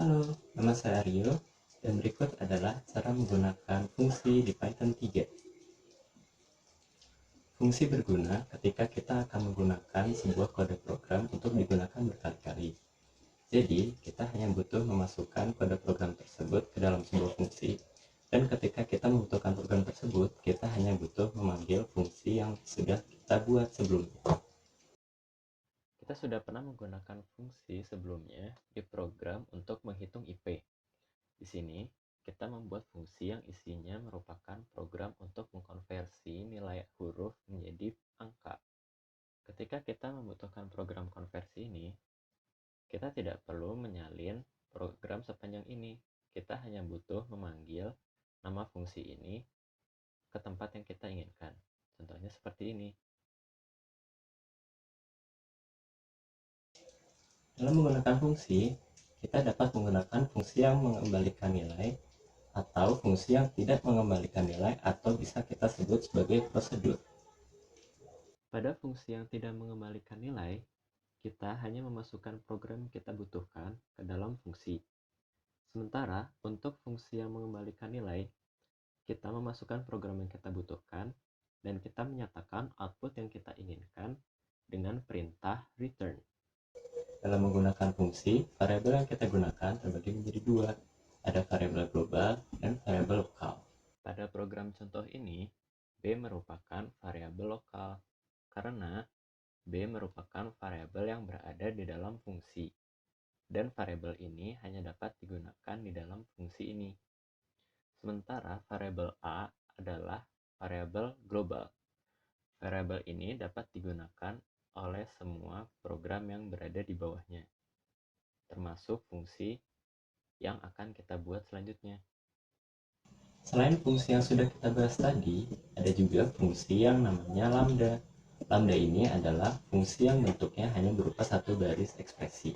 Halo, nama saya Aryo, dan berikut adalah cara menggunakan fungsi di Python 3. Fungsi berguna ketika kita akan menggunakan sebuah kode program untuk digunakan berkali-kali. Jadi, kita hanya butuh memasukkan kode program tersebut ke dalam sebuah fungsi, dan ketika kita membutuhkan program tersebut, kita hanya butuh memanggil fungsi yang sudah kita buat sebelumnya. Kita sudah pernah menggunakan fungsi sebelumnya di program untuk menghitung IP. Di sini, kita membuat fungsi yang isinya merupakan program untuk mengkonversi nilai huruf menjadi angka. Ketika kita membutuhkan program konversi ini, kita tidak perlu menyalin program sepanjang ini. Kita hanya butuh memanggil nama fungsi ini ke tempat yang kita inginkan. Contohnya seperti ini. Dalam menggunakan fungsi, kita dapat menggunakan fungsi yang mengembalikan nilai atau fungsi yang tidak mengembalikan nilai atau bisa kita sebut sebagai prosedur. Pada fungsi yang tidak mengembalikan nilai, kita hanya memasukkan program yang kita butuhkan ke dalam fungsi. Sementara untuk fungsi yang mengembalikan nilai, kita memasukkan program yang kita butuhkan dan kita menyatakan output yang kita inginkan dengan perintah return. Dalam menggunakan fungsi, variabel yang kita gunakan terbagi menjadi dua. Ada variabel global dan variabel lokal. Pada program contoh ini, B merupakan variabel lokal karena B merupakan variabel yang berada di dalam fungsi, dan variabel ini hanya dapat digunakan di dalam fungsi ini. Sementara variabel A adalah variabel global. Variabel ini dapat digunakan oleh semua program yang berada di bawahnya, termasuk fungsi yang akan kita buat selanjutnya. Selain fungsi yang sudah kita bahas tadi, ada juga fungsi yang namanya lambda. Lambda ini adalah fungsi yang bentuknya hanya berupa satu baris ekspresi.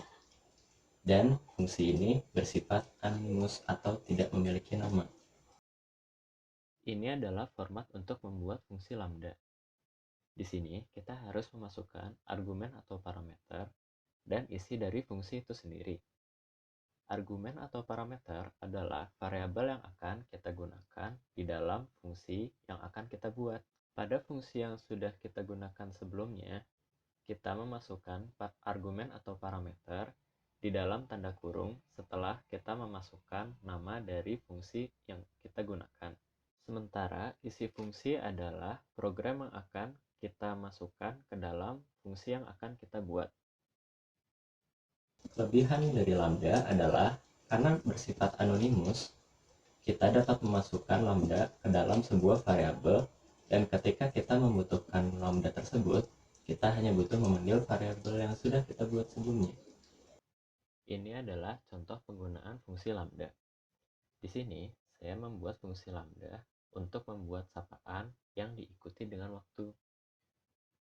Dan fungsi ini bersifat anonimus atau tidak memiliki nama. Ini adalah format untuk membuat fungsi lambda. Di sini, kita harus memasukkan argumen atau parameter dan isi dari fungsi itu sendiri. Argumen atau parameter adalah variabel yang akan kita gunakan di dalam fungsi yang akan kita buat. Pada fungsi yang sudah kita gunakan sebelumnya, kita memasukkan argumen atau parameter di dalam tanda kurung setelah kita memasukkan nama dari fungsi yang kita gunakan. Sementara isi fungsi adalah program yang akan kita masukkan ke dalam fungsi yang akan kita buat. Kelebihan dari lambda adalah karena bersifat anonimus, kita dapat memasukkan lambda ke dalam sebuah variabel, dan ketika kita membutuhkan lambda tersebut, kita hanya butuh memanggil variabel yang sudah kita buat sebelumnya. Ini adalah contoh penggunaan fungsi lambda. Di sini, saya membuat fungsi lambda untuk membuat sapaan yang diikuti dengan waktu.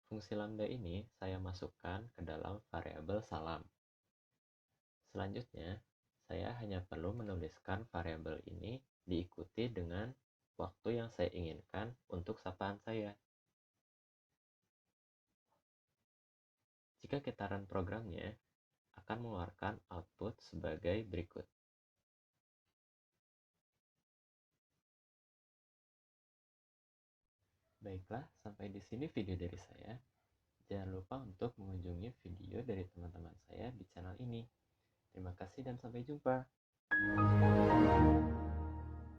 Fungsi lambda ini saya masukkan ke dalam variabel salam. Selanjutnya, saya hanya perlu menuliskan variabel ini diikuti dengan waktu yang saya inginkan untuk sapaan saya. Jika kita run programnya, akan mengeluarkan output sebagai berikut. Baiklah, sampai di sini video dari saya. Jangan lupa untuk mengunjungi video dari teman-teman saya di channel ini. Terima kasih dan sampai jumpa.